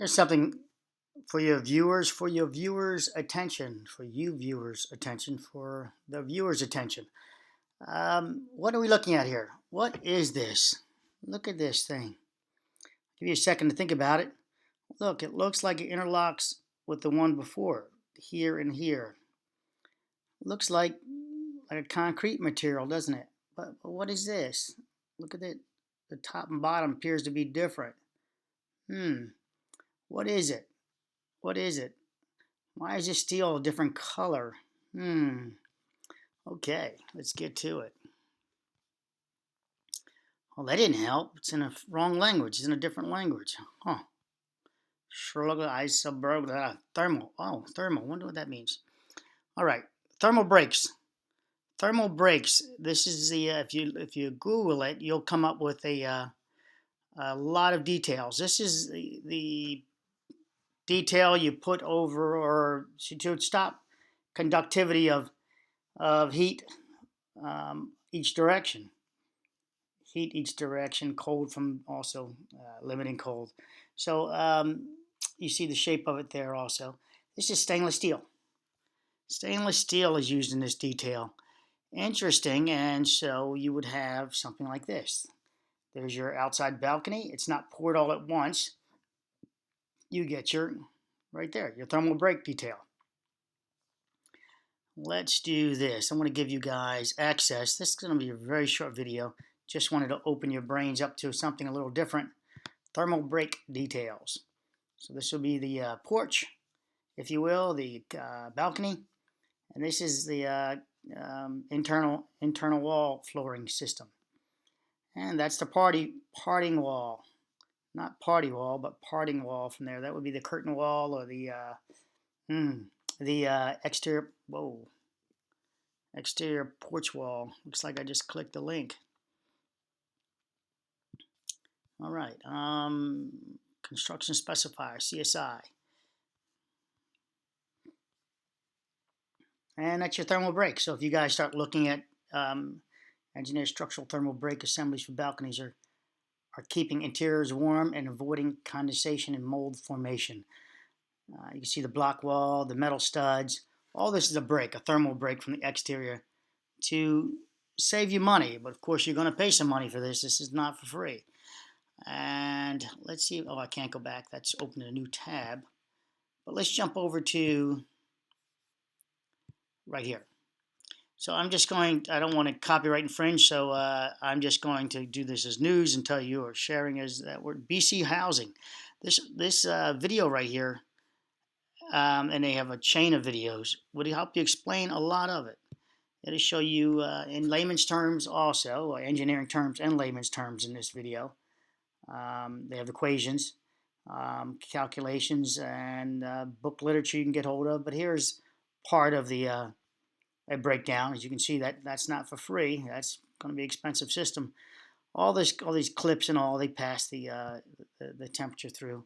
Here's something for your viewers' attention, for you viewers' attention, for the viewers' attention. What are we looking at here? What is this? Look at this thing. Give you a second to think about it. Look, it looks like it interlocks with the one before, here and here. Looks like a concrete material, doesn't it? But what is this? Look at it. The top and bottom appears to be different. Hmm. What is it? What is it? Why is this steel a different color? Hmm. Okay, let's get to it. Well, that didn't help. It's in a wrong language. It's in a different language. Huh. Schroeder isoberg thermal. Oh, thermal. Wonder what that means. All right. Thermal brakes. Thermal brakes. This is the if you Google it, you'll come up with a lot of details. This is the detail you put over or to stop conductivity of heat each direction. Heat each direction, cold from also limiting cold. So you see the shape of it there also. This is stainless steel. Stainless steel is used in this detail. Interesting, and so you would have something like this. There's your outside balcony. It's not poured all at once. You get your, right there, your thermal brake detail. Let's do this. I'm going to give you guys access. This is going to be a very short video. Just wanted to open your brains up to something a little different. Thermal brake details. So this will be the porch, if you will, the balcony, and this is the internal wall flooring system. And that's the parting wall, not party wall, but parting wall from there. That would be the curtain wall or the exterior. Whoa. Exterior porch wall. Looks like I just clicked the link. All right. Construction specifier, CSI. And that's your thermal brake. So if you guys start looking at engineered structural thermal brake assemblies for balconies are keeping interiors warm and avoiding condensation and mold formation. You can see the block wall, the metal studs. All this is a brake, a thermal brake from the exterior to save you money. But of course, you're going to pay some money for this. This is not for free. And let's see. Oh, I can't go back. That's open a new tab. But let's jump over to right here. So I'm just going, I don't want to copyright infringe, so I'm just going to do this as news and tell you or sharing as that word BC Housing. This video right here, and they have a chain of videos, would help you explain a lot of it. It'll show you in layman's terms also, engineering terms and layman's terms in this video. They have equations, calculations, and book literature you can get hold of. But here's part of the a breakdown. As you can see, that's not for free. That's going to be an expensive system. All these clips and all, they pass the temperature through.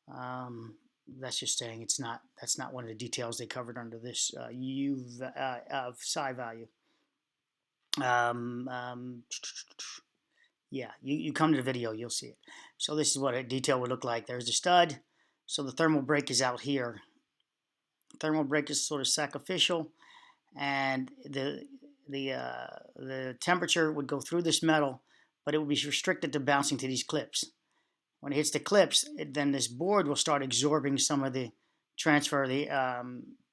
That's just saying that's not one of the details they covered under this U of psi value. Yeah, you come to the video, you'll see it. So this is what a detail would look like. There's the stud. So the thermal brake is out here. Thermal brake is sort of sacrificial, and the temperature would go through this metal, but it would be restricted to bouncing to these clips. When it hits the clips, then this board will start absorbing some of the transfer of the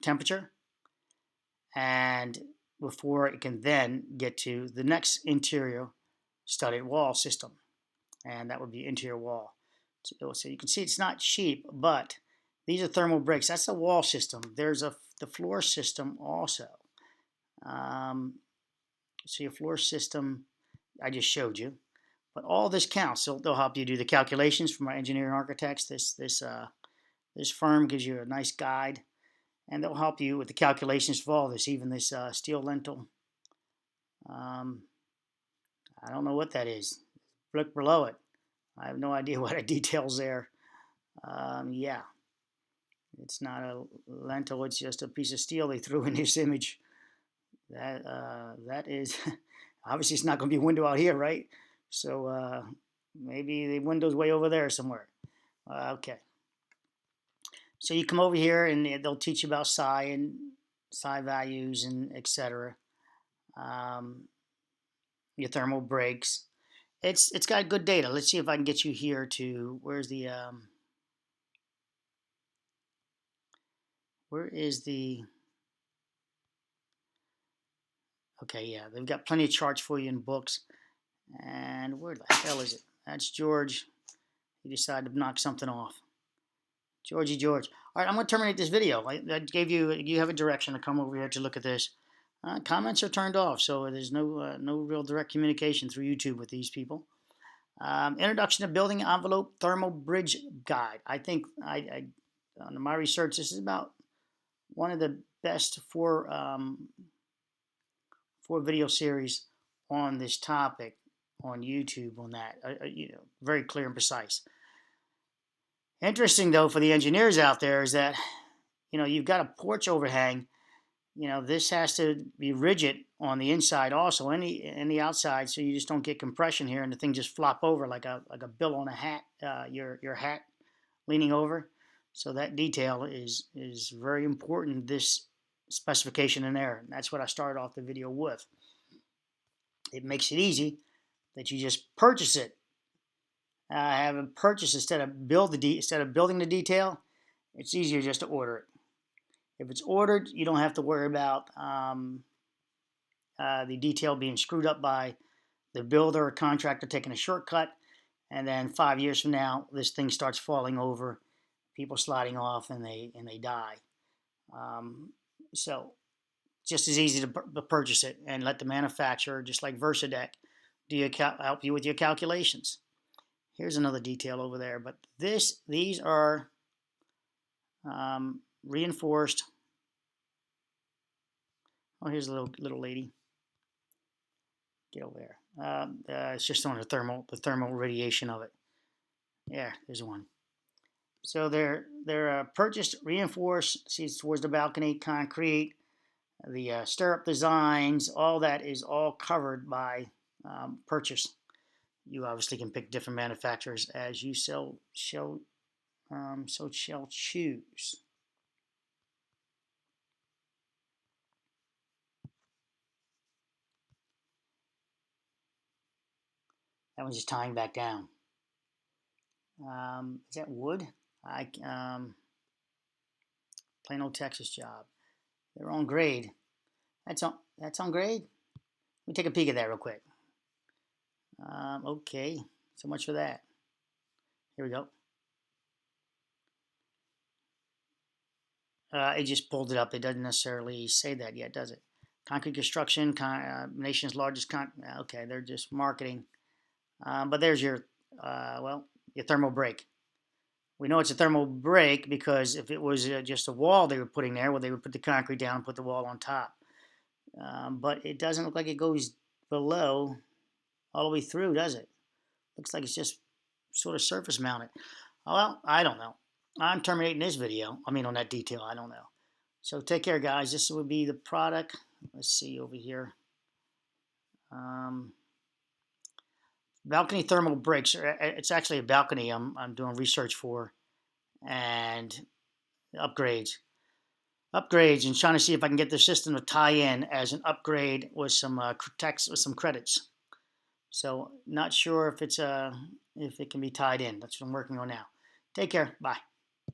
temperature, and before it can then get to the next interior studded wall system, and that would be interior wall. So you can see it's not cheap, but these are thermal brakes. That's a wall system. There's the floor system also. So your floor system, I just showed you. But all this counts. So they'll help you do the calculations from our engineering architects. This firm gives you a nice guide, and they'll help you with the calculations for all this, even this steel lintel. I don't know what that is. Look below it. I have no idea what the details there. Yeah, it's not a lentil. It's just a piece of steel they threw in this image. That is obviously it's not going to be a window out here, right? So maybe the window's way over there somewhere. Okay. So you come over here and they'll teach you about psi and psi values and etc. Um, your thermal breaks. It's got good data. Let's see if I can get you here to where is the okay, yeah, they've got plenty of charts for you in books. And where the hell is it? That's George. He decided to knock something off. Georgie George. All right, I'm going to terminate this video. I gave you, you have a direction to come over here to look at this. Comments are turned off, so there's no real direct communication through YouTube with these people. Introduction to Building Envelope Thermal Bridge Guide. I think on my research, this is about one of the best four video series on this topic on YouTube on that. Very clear and precise. Interesting though for the engineers out there is that you've got a porch overhang. This has to be rigid on the inside also, and the outside, so you just don't get compression here and the thing just flop over like a bill on a hat, your hat leaning over. So that detail is very important. This specification in there, and that's what I started off the video with. It makes it easy that you just purchase it. Have a purchase instead of building the detail. It's easier just to order it. If it's ordered, you don't have to worry about the detail being screwed up by the builder or contractor taking a shortcut, and then 5 years from now, this thing starts falling over, people sliding off, and they die. So just as easy to purchase it and let the manufacturer, just like Versadeck, help you with your calculations. Here's another detail over there, but these are reinforced. Oh, here's a little lady. Get over there. It's just on the thermal radiation of it. Yeah, there's one. So they're purchased, reinforced. See, it's towards the balcony, concrete, the stirrup designs. All that is all covered by purchase. You obviously can pick different manufacturers as you shall choose. That one's just tying back down. Is that wood? Plain old Texas job. They're on grade. That's on grade. Let me take a peek at that real quick. Okay, so much for that. Here we go. It just pulled it up. It doesn't necessarily say that yet, does it? Concrete construction, nation's largest okay, they're just marketing. But there's your thermal break. We know it's a thermal break because if it was just a wall they were putting there, well, they would put the concrete down and put the wall on top. But it doesn't look like it goes below all the way through, does it? Looks like it's just sort of surface mounted. Well, I don't know. I'm terminating this video. I mean, on that detail, I don't know. So take care, guys. This would be the product. Let's see over here. Balcony thermal breaks. It's actually a balcony I'm doing research for, and upgrades and trying to see if I can get the system to tie in as an upgrade with some text with some credits. So not sure if it can be tied in. That's what I'm working on now. Take care. Bye.